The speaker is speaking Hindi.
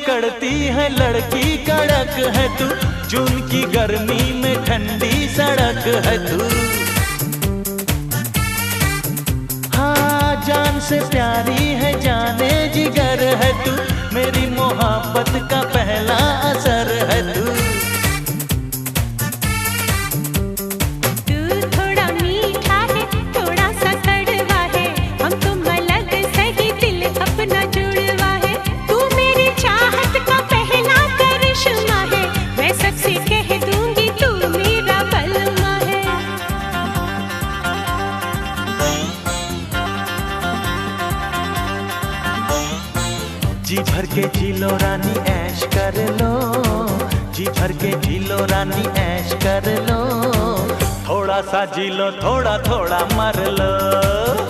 अकड़ती है लड़की कड़क है तू, जून की गर्मी में ठंडी सड़क है तू। हाँ जान से प्यारी है जाने जिगर है तू, मेरी मोहब्बत का पहला असर है तू। जी भर के जी लो रानी ऐश कर लो, जी भर के जी लो रानी ऐश कर लो, थोड़ा सा जी लो थोड़ा थोड़ा मर लो।